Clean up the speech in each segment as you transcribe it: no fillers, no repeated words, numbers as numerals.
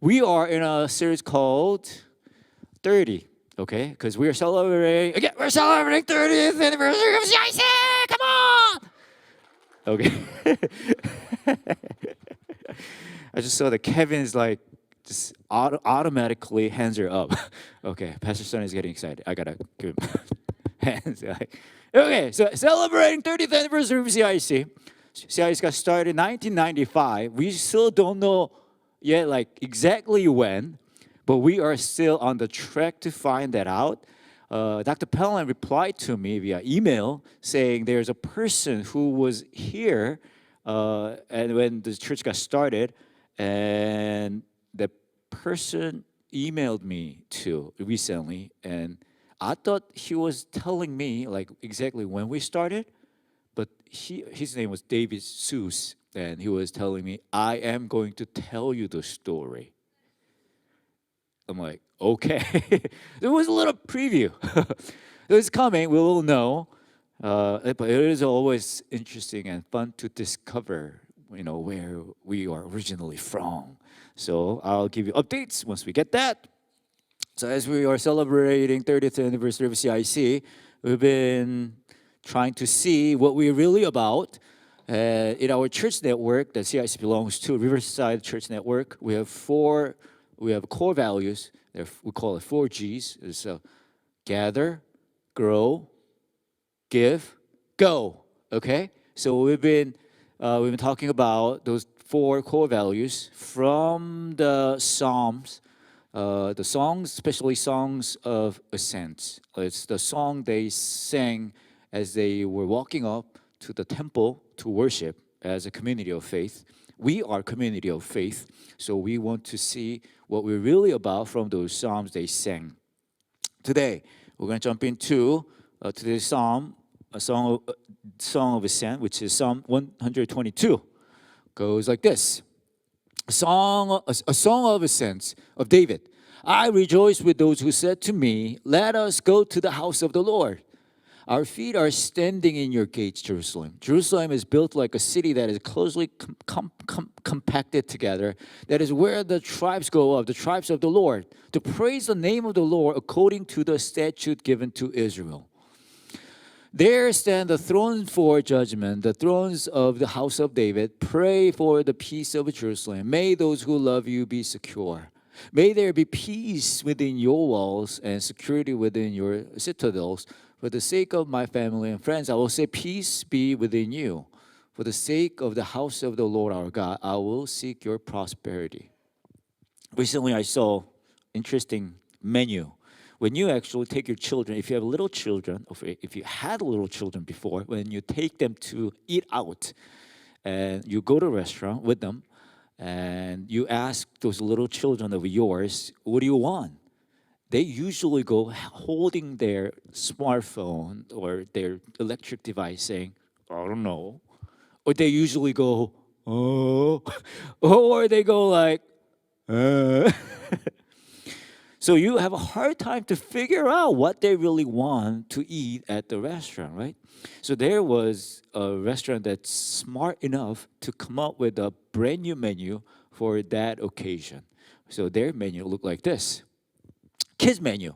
We are in a series called 30, okay? Because we are celebrating, again, we're celebrating 30th anniversary of CIC! Come on! Okay. I just saw that Kevin's like, just automatically hands are up. Okay, Pastor Son is getting excited. I gotta give him hands. Okay, so celebrating 30th anniversary of CIC. CIC got started in 1995. We still don't know yet like exactly when, but we are still on the track to find that out. Dr. Pellin replied to me via email saying there's a person who was here and when the church got started, and the person emailed me too recently, and I thought he was telling me like exactly when we started, but his name was David Seuss, and he was telling me, I am going to tell you the story. I'm like, okay. There was a little preview. It's coming, we will know. But it is always interesting and fun to discover, where we are originally from. So I'll give you updates once we get that. So as we are celebrating 30th anniversary of CIC, we've been trying to see what we're really about. In our church network that CIC belongs to, Riverside Church Network, we have core values. We call it 4Gs. It's gather, grow, give, go. Okay? So we've been talking about those 4 core values from the Psalms. The songs, especially songs of ascent. It's the song they sang as they were walking up to the temple to worship as a community of faith. We are a community of faith, so we want to see what we're really about from those psalms they sang. Today, we're going to jump into today's psalm, a song of ascent, which is Psalm 122. Goes like this. A song of ascent of David. I rejoice with those who said to me, let us go to the house of the Lord. Our feet are standing in your gates, Jerusalem. Jerusalem is built like a city that is closely compacted together. That is where the tribes go up, the tribes of the Lord, to praise the name of the Lord according to the statute given to Israel. There stand the thrones for judgment, the thrones of the house of David. Pray for the peace of Jerusalem. May those who love you be secure. May there be peace within your walls and security within your citadels. For the sake of my family and friends, I will say peace be within you. For the sake of the house of the Lord our God, I will seek your prosperity. Recently, I saw interesting menu. When you actually take your children, if you have little children, or if you had little children before, when you take them to eat out, and you go to a restaurant with them, and you ask those little children of yours, what do you want? They usually go holding their smartphone or their electric device saying, I don't know. Or they usually go, oh. Or they go like, So you have a hard time to figure out what they really want to eat at the restaurant, right? So there was a restaurant that's smart enough to come up with a brand new menu for that occasion. So their menu looked like this. Kids menu.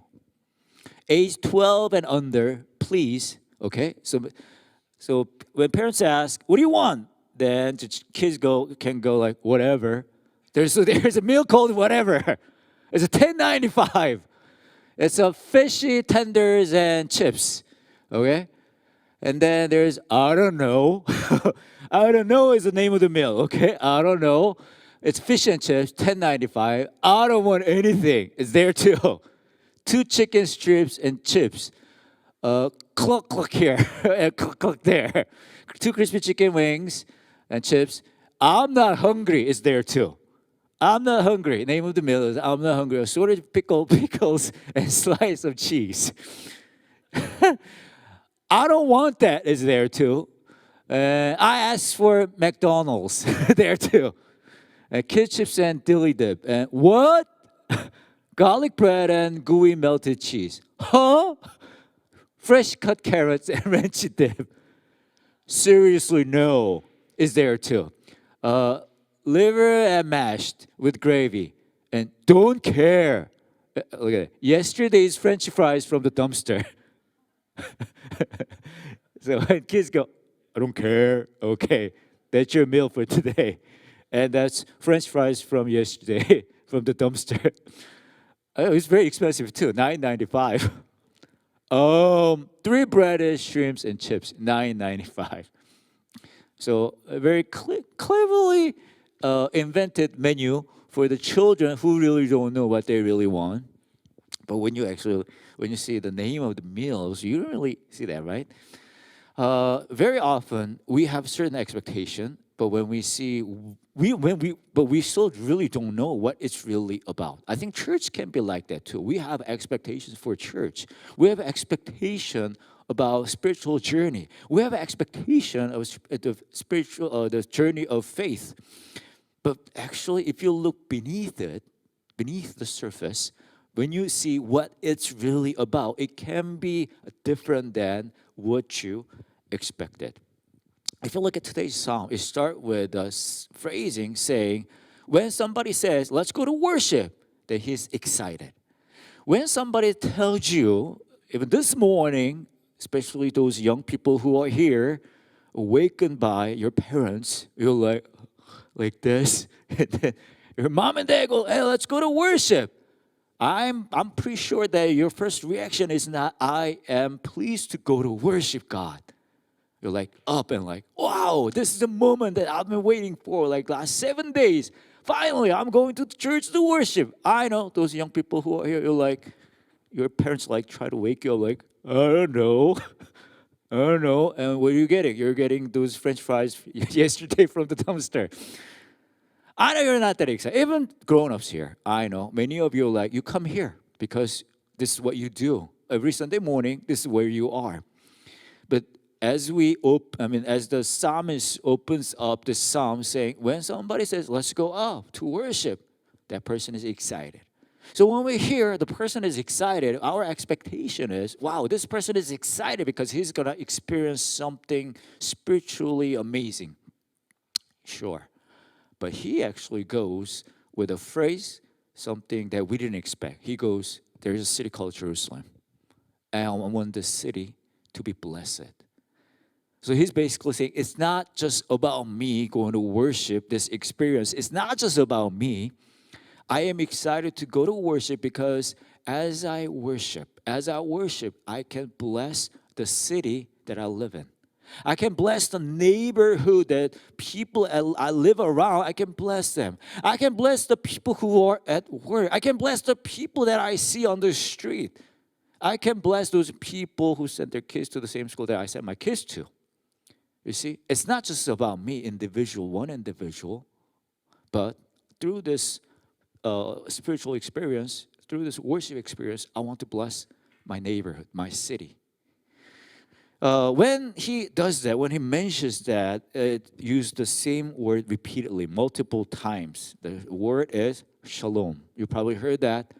Age 12 and under, please. Okay? So when parents ask, what do you want? Then the kids can go like, whatever. There's a meal called whatever. It's a $10.95. It's a fishy tenders and chips. Okay? And then there's I don't know. I don't know is the name of the meal. Okay? I don't know. It's fish and chips, $10.95. I don't want anything. It's there too. 2 chicken strips and chips. Cluck here and cluck there. 2 crispy chicken wings and chips. I'm not hungry is there too. I'm not hungry. Name of the meal is I'm not hungry. Assorted pickles and slice of cheese. I don't want that is there too. I asked for McDonald's there too. Kid chips and dilly dip. And what? Garlic bread and gooey melted cheese. Huh? Fresh cut carrots and ranch dip. Seriously, no. Is there too. Liver and mashed with gravy. and don't care. Look at it. Yesterday's French fries from the dumpster. So when kids go, I don't care. Okay, that's your meal for today, and that's French fries from yesterday from the dumpster. Oh, it's very expensive too, $9.95. Three breaded shrimps and chips, $9.95. So a very cleverly invented menu for the children who really don't know what they really want. But when you see the name of the meals, you don't really see that, right? Very often we have certain expectation, but when we see but we still really don't know what it's really about. I think church can be like that too. We have expectations for church. We have expectation about spiritual journey. We have expectation of the spiritual the journey of faith. But actually, if you look beneath it, beneath the surface, when you see what it's really about, it can be different than what you expected. If you look at today's song, it starts with a phrasing saying, when somebody says, let's go to worship, then he's excited. When somebody tells you, even this morning, especially those young people who are here, awakened by your parents, you're like this, and then your mom and dad go, hey, let's go to worship. I'm pretty sure that your first reaction is not, I am pleased to go to worship God. You're like up and like, wow, this is the moment that I've been waiting for, like last 7 days. Finally, I'm going to church to worship. I know those young people who are here, you're like, your parents like try to wake you up like, I don't know. I don't know. And what are you getting? You're getting those French fries yesterday from the dumpster. I know you're not that excited. Even grown-ups here, I know. Many of you are like, you come here because this is what you do. Every Sunday morning, this is where you are. But as as the psalmist opens up the psalm saying, when somebody says, let's go up to worship, that person is excited. So when we hear the person is excited, our expectation is, wow, this person is excited because he's going to experience something spiritually amazing. Sure. But he actually goes with a phrase, something that we didn't expect. He goes, there's a city called Jerusalem, and I want this city to be blessed. So he's basically saying, it's not just about me going to worship this experience. It's not just about me. I am excited to go to worship because as I worship, I can bless the city that I live in. I can bless the neighborhood that people I live around. I can bless them. I can bless the people who are at work. I can bless the people that I see on the street. I can bless those people who send their kids to the same school that I sent my kids to. You see, it's not just about me, one individual, but through this spiritual experience, through this worship experience, I want to bless my neighborhood, my city. When he does that, when he mentions that, it used the same word repeatedly, multiple times. The word is shalom. You probably heard that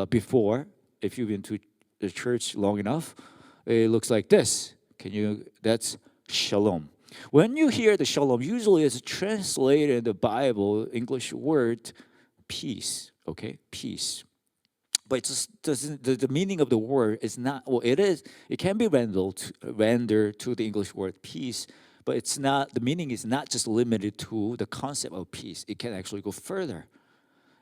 before. If you've been to the church long enough, it looks like this. That's shalom. When you hear the shalom, usually it's translated in the Bible, English word, peace. Okay, peace. But it just doesn't. The meaning of the word is not. Well, it is. It can be rendered to the English word peace, but it's not. The meaning is not just limited to the concept of peace. It can actually go further.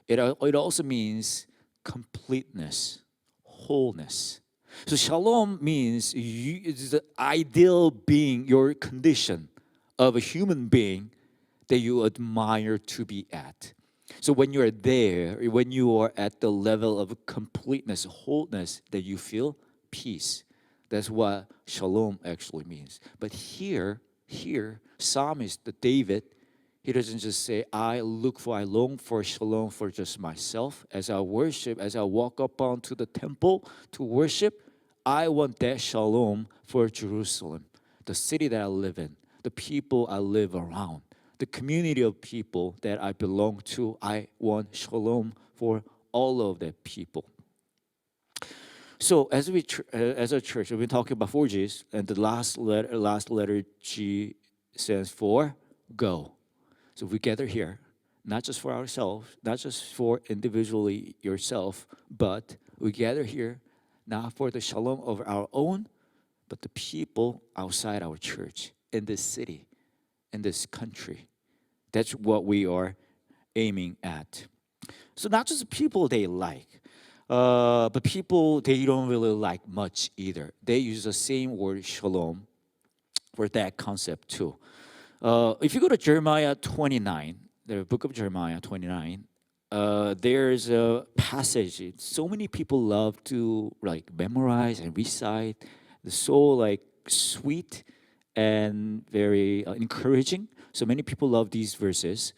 It also means completeness, wholeness. So shalom means it's the ideal being, your condition of a human being that you admire to be at. So when you're there, when you are at the level of completeness, wholeness, that you feel peace. That's what shalom actually means. But here, Psalmist David, he doesn't just say, I long for shalom for just myself. As I worship, as I walk up onto the temple to worship, I want that shalom for Jerusalem, the city that I live in, the people I live around, the community of people that I belong to. I want shalom for all of the people. So as a church, we've been talking about 4Gs, and the last letter G stands for go. So we gather here, not just for ourselves, not just for individually yourself, but we gather here not for the shalom of our own, but the people outside our church, in this city, in this country. That's what we are aiming at. So not just people they like, but people they don't really like much either. They use the same word shalom for that concept too. If you go to Jeremiah 29, the book of Jeremiah 29, there's a passage. So many people love to like memorize and recite. It's so like sweet and very encouraging. So many people love these verses.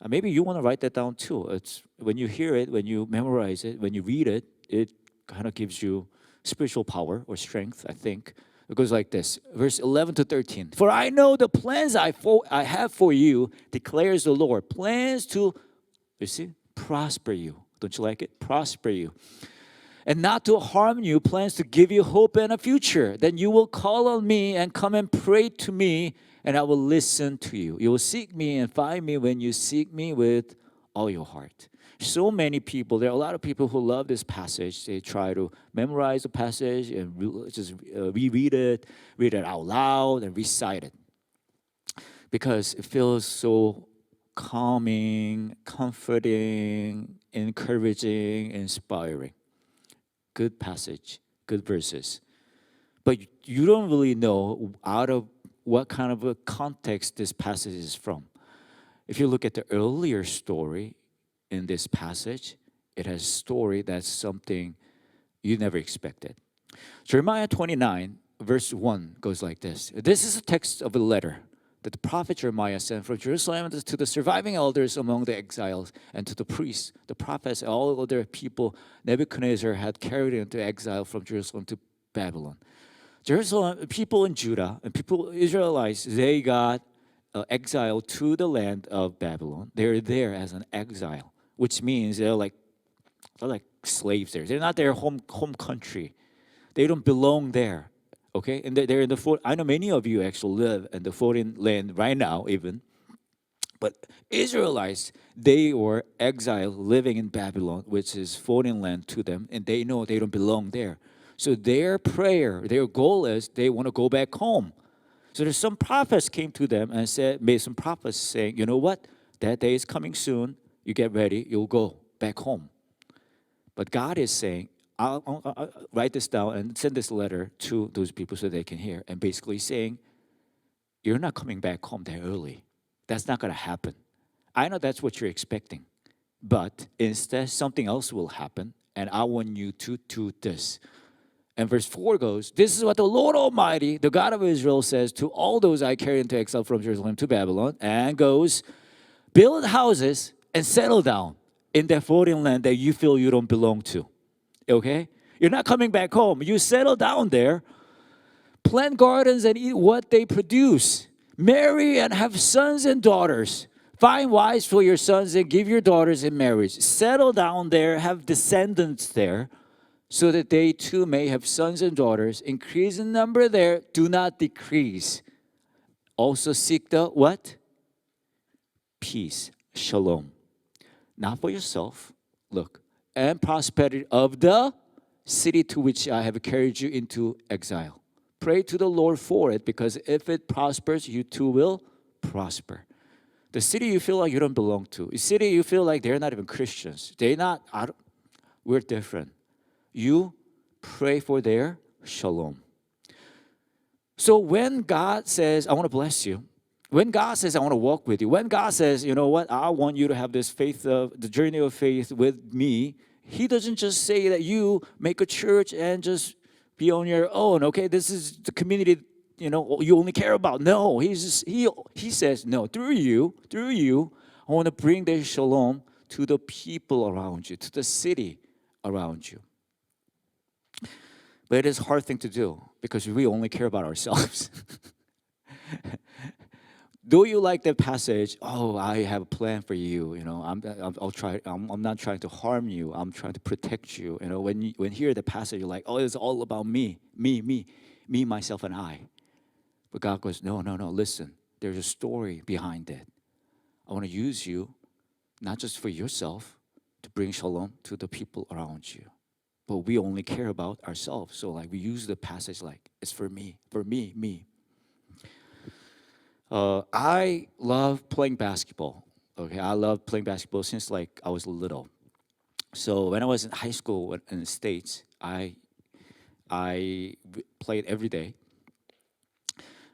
Maybe you want to write that down too. It's when you hear it, when you memorize it, when you read it, it kind of gives you spiritual power or strength, I think. It goes like this, verse 11 to 13. For I know the plans I have for you, declares the Lord. Plans to, you see, prosper you. Don't you like it? Prosper you. And not to harm you, plans to give you hope and a future. Then you will call on me and come and pray to me, and I will listen to you. You will seek me and find me when you seek me with all your heart. So many people, there are a lot of people who love this passage. They try to memorize the passage and just reread it, read it out loud, and recite it. Because it feels so calming, comforting, encouraging, inspiring. Good passage, good verses. But you don't really know out of what kind of a context this passage is from. If you look at the earlier story in this passage, it has a story that's something you never expected. Jeremiah 29, verse 1 goes like this. This is a text of a letter that the prophet Jeremiah sent from Jerusalem to the surviving elders among the exiles and to the priests, the prophets, and all other people Nebuchadnezzar had carried into exile from Jerusalem to Babylon. Jerusalem, people in Judah and people, Israelites, they got exiled to the land of Babylon. They're there as an exile, which means they're like slaves there. They're not their home country. They don't belong there. Okay, and they're in the I know many of you actually live in the foreign land right now, even. But Israelites, they were exiled, living in Babylon, which is foreign land to them, and they know they don't belong there. So their prayer, their goal is they want to go back home. So there's some prophets came to them and made some prophets saying, you know what, that day is coming soon. You get ready, you'll go back home. But God is saying, I'll write this down and send this letter to those people so they can hear. And basically saying, you're not coming back home that early. That's not going to happen. I know that's what you're expecting. But instead, something else will happen. And I want you to do this. And verse 4 goes, this is what the Lord Almighty, the God of Israel, says to all those I carried into exile from Jerusalem to Babylon. And goes, build houses and settle down in that foreign land that you feel you don't belong to. Okay? You're not coming back home. You settle down there, plant gardens and eat what they produce. Marry and have sons and daughters. Find wives for your sons and give your daughters in marriage. Settle down there, have descendants there, so that they too may have sons and daughters. Increase in number there, do not decrease. Also seek the what? Peace, shalom. Not for yourself, look, and prosperity of the city to which I have carried you into exile. Pray to the Lord for it, because if it prospers, you too will prosper. The city you feel like you don't belong to, the city you feel like they're not even Christians, we're different. You pray for their shalom. So when God says, I want to bless you, when God says, I want to walk with you, when God says, you know what, I want you to have this faith, the journey of faith with me, He doesn't just say that you make a church and just be on your own, okay? This is the community, you only care about. No, he says, no, through you, I want to bring the shalom to the people around you, to the city around you. But it is a hard thing to do because we only care about ourselves. Do you like that passage? Oh, I have a plan for you. I'll try. I'm not trying to harm you. I'm trying to protect you. When you hear the passage, you're like, oh, it's all about me, myself, and I. But God goes, no. Listen, there's a story behind it. I want to use you not just for yourself, to bring shalom to the people around you. But we only care about ourselves. So like we use the passage like it's for me, me. I love playing basketball. Okay, I love playing basketball since like I was little. So when I was in high school in the States, played every day.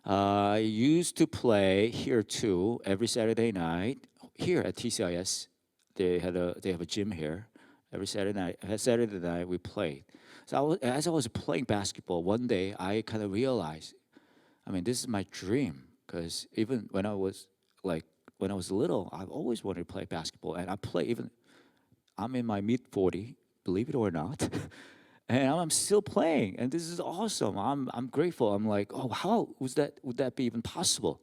I used to play here too every Saturday night here at TCIS. They have a gym here. Every Saturday night we played. So as I was playing basketball, one day I kind of realized, I mean, this is my dream. Because even when I was little, I've always wanted to play basketball, and I play even. I'm in my mid-40, believe it or not, and I'm still playing, and this is awesome. I'm grateful. I'm like, oh, how would that be even possible?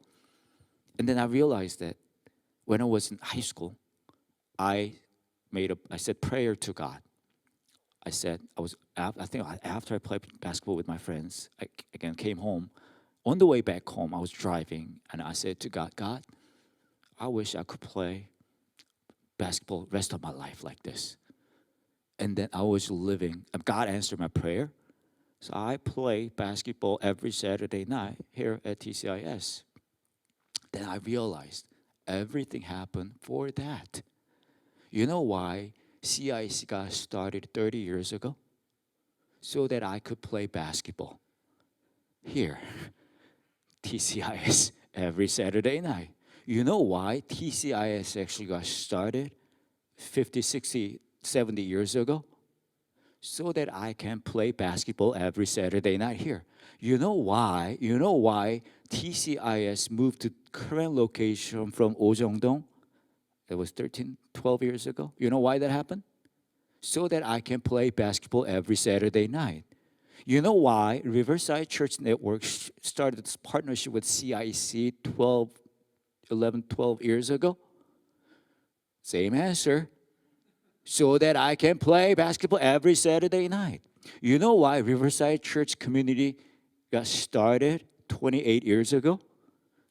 And then I realized that when I was in high school, I said prayer to God. I think after I played basketball with my friends, I again came home. On the way back home, I was driving, and I said to God, God, I wish I could play basketball rest of my life like this. And then I was living, and God answered my prayer. So I play basketball every Saturday night here at TCIS. Then I realized everything happened for that. You know why CIC got started 30 years ago? So that I could play basketball here. TCIS every Saturday night. You know why TCIS actually got started 50, 60, 70 years ago? So that I can play basketball every Saturday night here. You know why? TCIS moved to current location from Ojongdong? It was 13, 12 years ago. You know why that happened? So that I can play basketball every Saturday night. You know why Riverside Church Network started this partnership with CIC 12 years ago? Same answer. So that I can play basketball every Saturday night. You know why Riverside Church Community got started 28 years ago?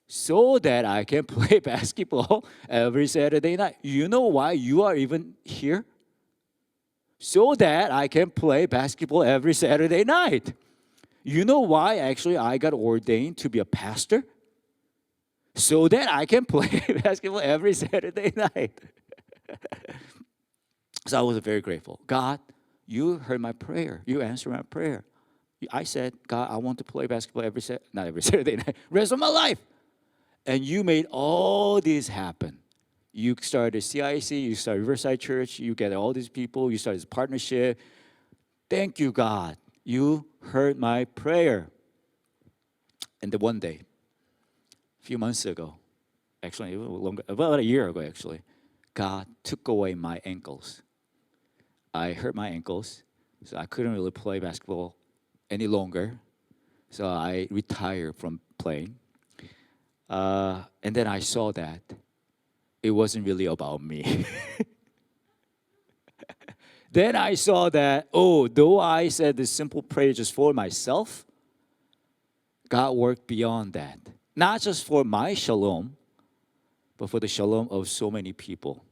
So that I can play basketball every Saturday night. You know why you are even here? So that I can play basketball every Saturday night. You know why actually I got ordained to be a pastor? So that I can play basketball every Saturday night. So I was very grateful. God, you heard my prayer. You answered my prayer. I said, God, I want to play basketball not every Saturday night, rest of my life. And you made all this happen. You started CIC, you started Riverside Church, you get all these people, you started this partnership. Thank you, God. You heard my prayer. And then one day, a few months ago, actually, about a year ago, actually, God took away my ankles. I hurt my ankles, so I couldn't really play basketball any longer. So I retired from playing. And then I saw that it wasn't really about me. Then I saw that, though I said this simple prayer just for myself, God worked beyond that. Not just for my shalom, but for the shalom of so many people.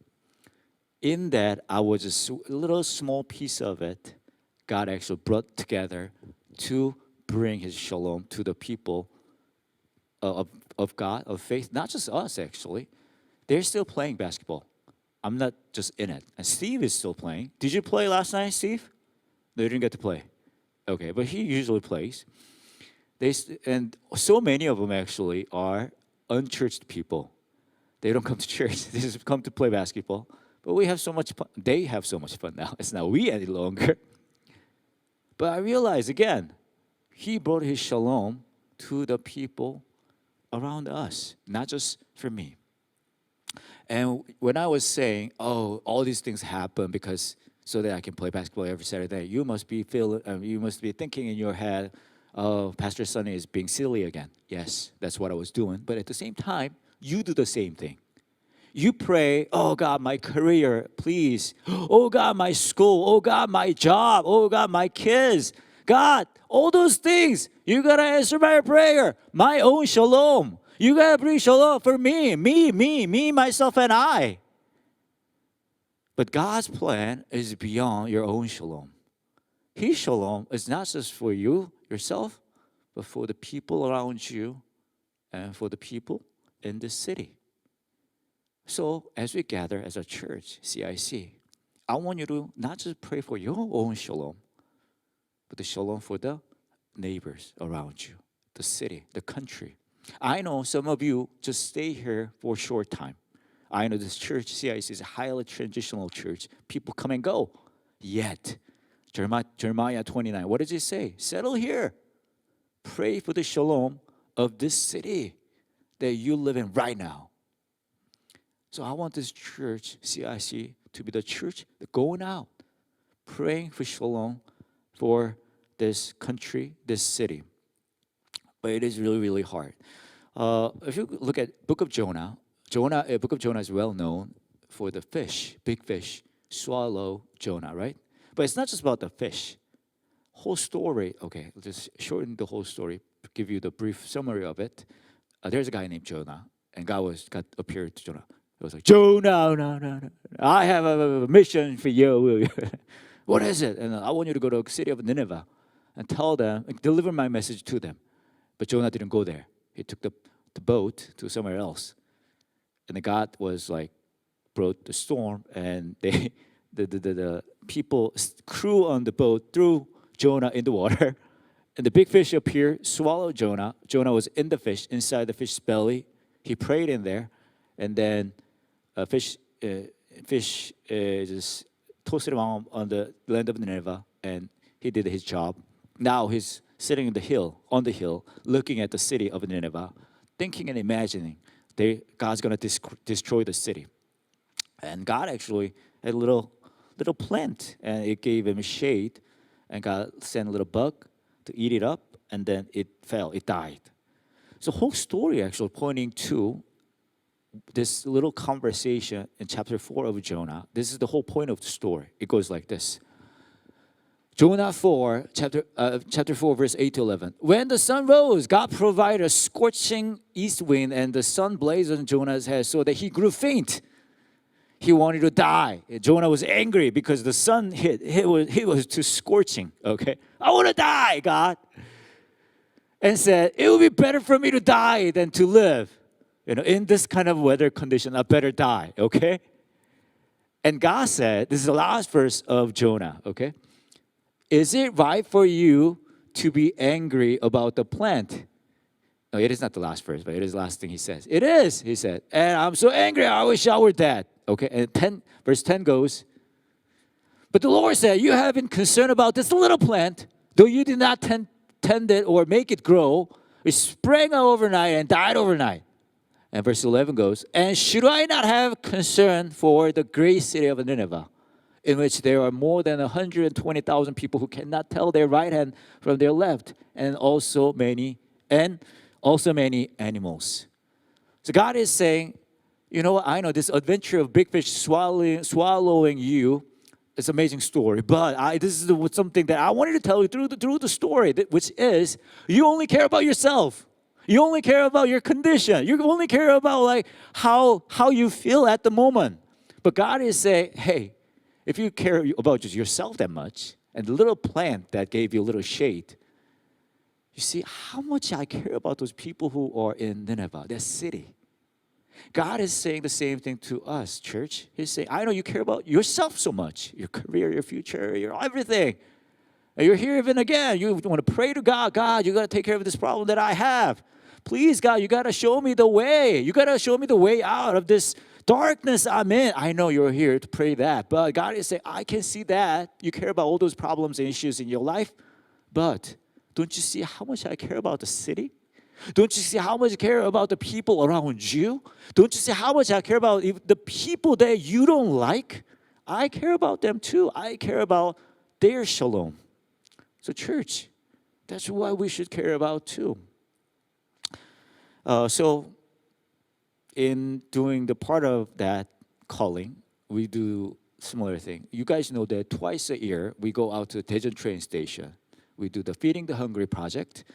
In that, I was a little small piece of it. God actually brought together to bring His shalom to the people of God, of faith. Not just us, actually. They're still playing basketball. I'm not just in it. And Steve is still playing. Did you play last night, Steve? No, you didn't get to play. Okay, but he usually plays. And so many of them actually are unchurched people. They don't come to church. They just come to play basketball. But we have so much fun. They have so much fun now. It's not we any longer. But I realize again, He brought His shalom to the people around us, not just for me. And when I was saying, all these things happen because so that I can play basketball every Saturday, you must be thinking in your head, Pastor Sonny is being silly again. Yes, that's what I was doing. But at the same time, you do the same thing. You pray, oh God, my career, please. Oh God, my school. Oh God, my job. Oh God, my kids. God, all those things. You got to answer my prayer. My own shalom. You got to bring shalom for me, myself, and I. But God's plan is beyond your own shalom. His shalom is not just for you, yourself, but for the people around you and for the people in the city. So as we gather as a church, CIC, I want you to not just pray for your own shalom, but the shalom for the neighbors around you, the city, the country. I know some of you just stay here for a short time. I know this church, CIC, is a highly transitional church. People come and go. Yet, Jeremiah 29, what does it say? Settle here. Pray for the shalom of this city that you live in right now. So I want this church, CIC, to be the church going out, praying for shalom for this country, this city. But it is really, really hard. If you look at Book of Jonah, Book of Jonah is well known for the fish, big fish, swallow Jonah, right? But it's not just about the fish. Whole story, okay, I'll just shorten the whole story, give you the brief summary of it. There's a guy named Jonah, and God appeared to Jonah. It was like, Jonah, no, I have a mission for you. What is it? And I want you to go to the city of Nineveh and tell them, deliver my message to them. But Jonah didn't go there. He took the boat to somewhere else. And the God was like, brought the storm, and the people, crew on the boat threw Jonah in the water. And the big fish appeared, swallowed Jonah. Jonah was in the fish, inside the fish's belly. He prayed in there. And then fish just tossed him on the land of Nineveh, and he did his job. Now he's sitting on the hill, looking at the city of Nineveh, thinking and imagining God's going to destroy the city. And God actually had a little plant, and it gave him shade, and God sent a little bug to eat it up, and then it died. So the whole story actually pointing to this little conversation in chapter 4 of Jonah. This is the whole point of the story. It goes like this. Jonah 4, chapter 4, verse 8 to 11. When the sun rose, God provided a scorching east wind, and the sun blazed on Jonah's head so that he grew faint. He wanted to die. Jonah was angry because the sun hit. It was too scorching. Okay, I want to die, God. And said, it would be better for me to die than to live. In this kind of weather condition, I better die. Okay. And God said, this is the last verse of Jonah. Okay. Is it right for you to be angry about the plant? No, it is not the last verse, but it is the last thing he says. It is, he said. And I'm so angry, I wish I were dead. Okay, and verse 10 goes, but the Lord said, you have been concerned about this little plant, though you did not tend it or make it grow. It sprang up overnight and died overnight. And verse 11 goes, and should I not have concern for the great city of Nineveh, in which there are more than 120,000 people who cannot tell their right hand from their left, and also many animals. So God is saying, you know what? I know this adventure of big fish swallowing you. It's an amazing story, but this is something that I wanted to tell you through the story, which is you only care about yourself. You only care about your condition. You only care about like how you feel at the moment. But God is saying, hey, if you care about just yourself that much, and the little plant that gave you a little shade, you see how much I care about those people who are in Nineveh, that city. God is saying the same thing to us, church. He's saying, I know you care about yourself so much, your career, your future, your everything. And you're here even again. You want to pray to God. God, you got to take care of this problem that I have. Please, God, you got to show me the way. You got to show me the way out of this darkness I'm in. I know you're here to pray that, but God is saying, I can see that. You care about all those problems and issues in your life, but don't you see how much I care about the city? Don't you see how much I care about the people around you? Don't you see how much I care about the people that you don't like? I care about them too. I care about their shalom. So church, that's what we should care about too. So in doing the part of that calling, we do similar thing. You guys know that twice a year, we go out to the Daejeon train station. We do the Feeding the Hungry project.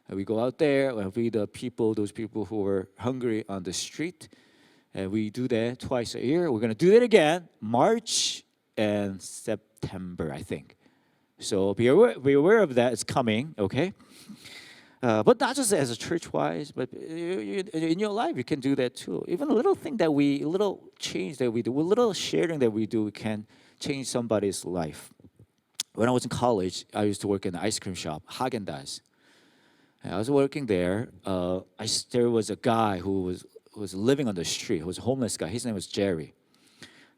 And we go out there and feed the people, those people who are hungry on the street. And we do that twice a year. We're gonna do it again, March and September, I think. So be aware of that. It's coming, okay? But not just as a church-wise, but in your life, you can do that too. Even a little thing that a little change that we do, a little sharing that we do can change somebody's life. When I was in college, I used to work in an ice cream shop, Haagen-Dazs. And I was working there. There was a guy who was living on the street. He was a homeless guy. His name was Jerry.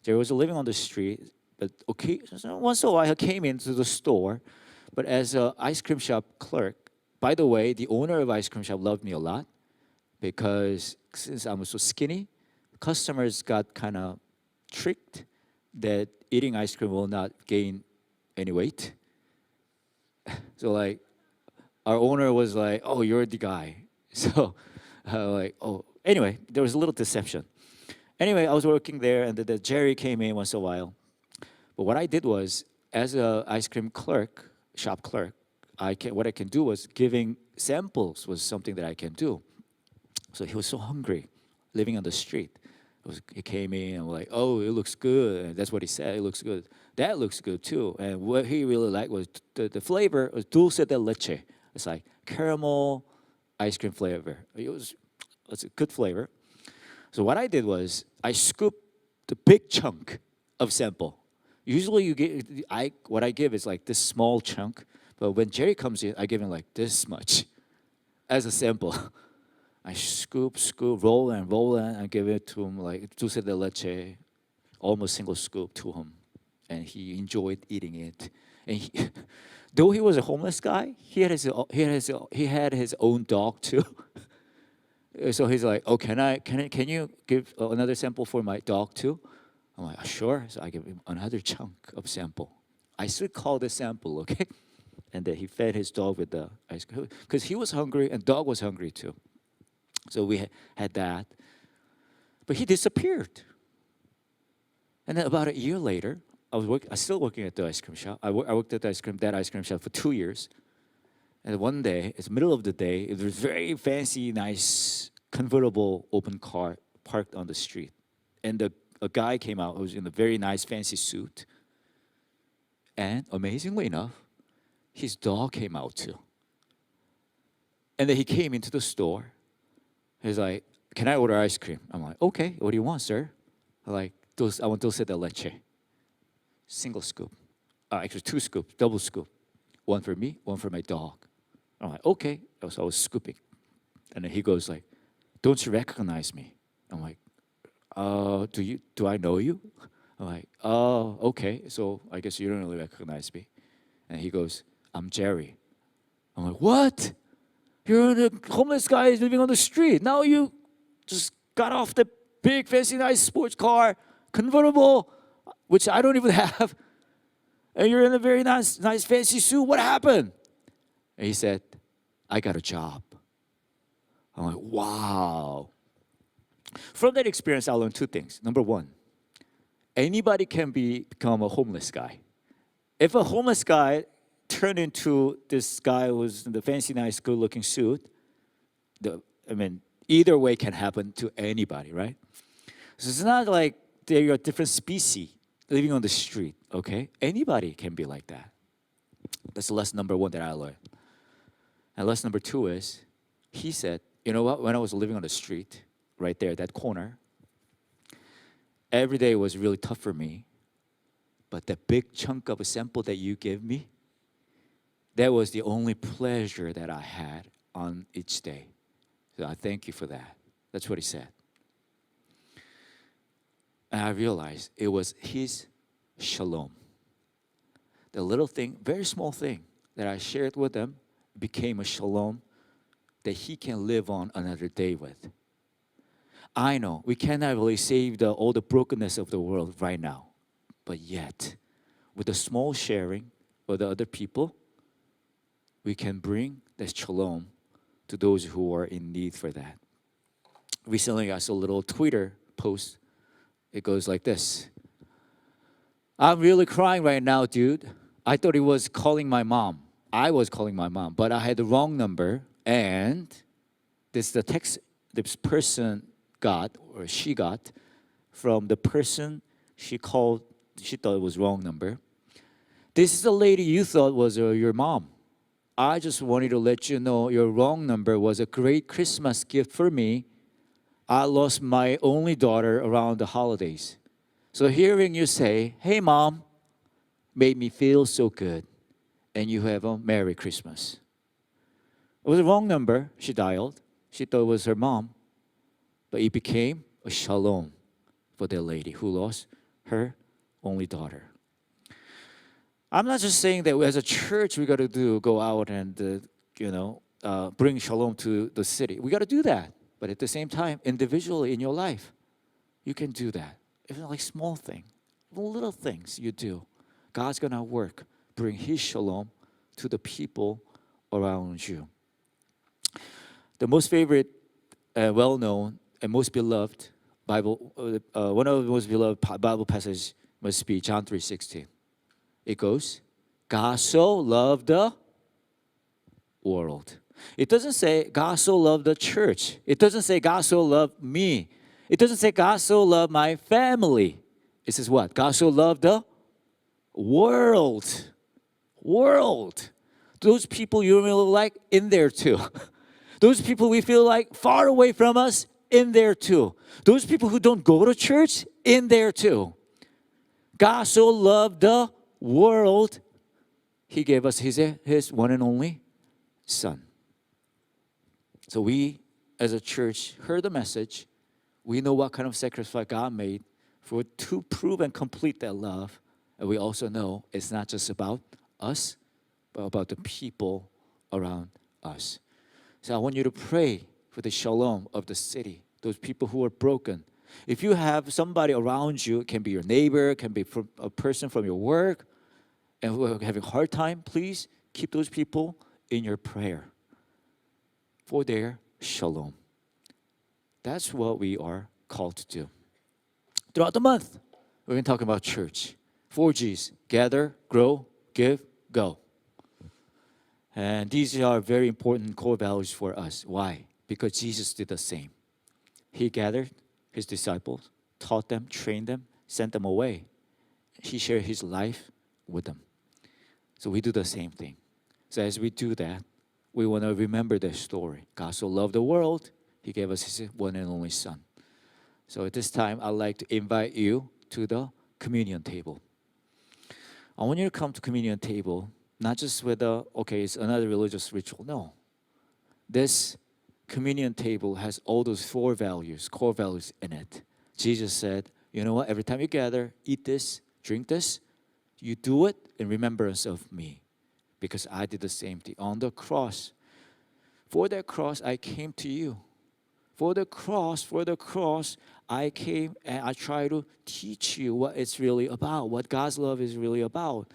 Jerry was living on the street, but okay, once in a while he came into the store. But as an ice cream shop clerk, by the way, the owner of ice cream shop loved me a lot because since I was so skinny, customers got kind of tricked that eating ice cream will not gain any weight. So like, our owner was like, "Oh, you're the guy." So, like, oh, anyway, there was a little deception. Anyway, I was working there, and the Jerry came in once in a while. But what I did was, as a ice cream clerk, shop clerk, what I can do was giving samples was something that I can do. So he was so hungry, living on the street. He came in and was like, "Oh, it looks good." And that's what he said. It looks good. That looks good too. And what he really liked was the flavor was dulce de leche. It's like caramel ice cream flavor. It's a good flavor. So what I did was I scooped the big chunk of sample. Usually what I give is like this small chunk, but when Jerry comes in, I give him like this much as a sample. I scoop, roll and I give it to him like dulce de leche, almost single scoop to him, and he enjoyed eating it. And though he was a homeless guy, he had his own dog too. So he's like, "Oh, can you give another sample for my dog too?" I'm like, "Sure." So I give him another chunk of sample. I still call this sample, okay? And then he fed his dog with the ice cream because he was hungry and dog was hungry too. So we had that, but he disappeared. And then about a year later, I was still working at the ice cream shop. I worked at that ice cream shop for 2 years. And one day, it's the middle of the day, it was very fancy, nice convertible open car parked on the street. And a guy came out who was in a very nice fancy suit. And amazingly enough, his dog came out too. And then he came into the store. He's like, "Can I order ice cream?" I'm like, "Okay, what do you want, sir?" I'm like, I want dulce de leche. Single scoop. Actually, 2 scoops, double scoop. One for me, one for my dog. I'm like, "Okay." So I was scooping. And then he goes like, "Don't you recognize me?" I'm like, do I know you?" I'm like, "Oh, okay. So I guess you don't really recognize me." And he goes, "I'm Jerry." I'm like, "What? You're the homeless guy living on the street. Now you just got off the big fancy nice sports car, convertible, which I don't even have. And you're in a very nice fancy suit. What happened?" And he said, "I got a job." I'm like, wow. From that experience, I learned 2 things. Number 1, anybody can become a homeless guy. If a homeless guy turned into this guy who was in the fancy, nice, good-looking suit, either way can happen to anybody, right? So it's not like they're a different species living on the street, okay? Anybody can be like that. That's lesson number 1 that I learned. And lesson number 2 is, he said, "You know what? When I was living on the street, right there, that corner, every day was really tough for me. But that big chunk of a sample that you gave me, that was the only pleasure that I had on each day. So I thank you for that." That's what he said. And I realized it was his shalom. The little thing, very small thing that I shared with them became a shalom that he can live on another day with. I know we cannot really save all the brokenness of the world right now. But yet, with the small sharing with the other people, we can bring that shalom to those who are in need for that. Recently, I saw a little Twitter post. It goes like this: "I'm really crying right now, dude. I thought he was calling my mom. I was calling my mom, but I had the wrong number. And this person got or she got from the person she thought it was wrong number. This is the lady you thought was your mom. I just wanted to let you know your wrong number was a great Christmas gift for me. I lost my only daughter around the holidays. So hearing you say, "Hey mom," made me feel so good. And you have a Merry Christmas. It was the wrong number she dialed. She thought it was her mom. But it became a shalom for that lady who lost her only daughter. I'm not just saying that as a church we got to go out and bring shalom to the city. We got to do that. But at the same time, individually in your life, you can do that. Even like small things, little things you do. God's gonna work, bring His shalom to the people around you. The most favorite, well-known, and most beloved Bible, one of the most beloved Bible passages must be John 3:16. It goes, "God so loved the world." It doesn't say God so loved the church. It doesn't say God so loved me. It doesn't say God so loved my family. It says what? God so loved the world. World. Those people you really like, in there too. Those people we feel like far away from us, in there too. Those people who don't go to church, in there too. God so loved the world, He gave us His one and only Son. So we, as a church, heard the message. We know what kind of sacrifice God made to prove and complete that love. And we also know it's not just about us, but about the people around us. So I want you to pray for the shalom of the city, those people who are broken. If you have somebody around you, it can be your neighbor, it can be a person from your work, and who are having a hard time, please keep those people in your prayer for their shalom. That's what we are called to do. Throughout the month, we've been talking about church. 4 G's: gather, grow, give, go. And these are very important core values for us. Why? Because Jesus did the same. He gathered His disciples, taught them, trained them, sent them away. He shared His life with them. So we do the same thing. So as we do that, we want to remember that story. God so loved the world, He gave us His one and only Son. So at this time, I'd like to invite you to the communion table. I want you to come to communion table, not just with it's another religious ritual. No. This communion table has all those 4 values, core values in it. Jesus said, you know what? Every time you gather, eat this, drink this, you do it in remembrance of me. Because I did the same thing on the cross. For that cross, I came to you. For the cross, I came and I tried to teach you what it's really about, what God's love is really about.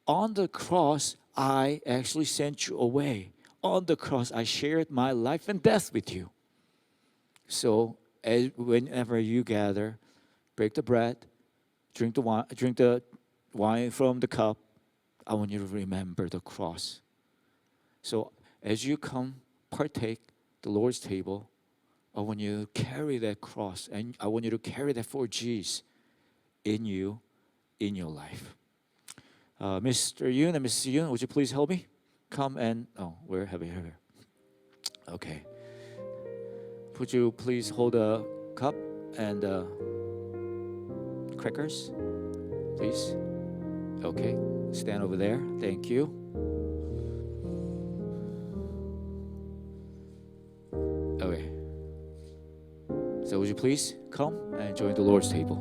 On the cross, I actually sent you away. On the cross, I shared my life and death with you. So whenever you gather, break the bread, drink the wine from the cup, I want you to remember the cross. So as you come partake the Lord's table, I want you to carry that cross, and I want you to carry that 4 G's in you, in your life. Mr. Yoon and Mrs. Yoon, would you please help me? Come and, we're here. Okay. Would you please hold a cup and crackers, please? Okay, stand over there. Thank you. Okay. So would you please come and join the Lord's table?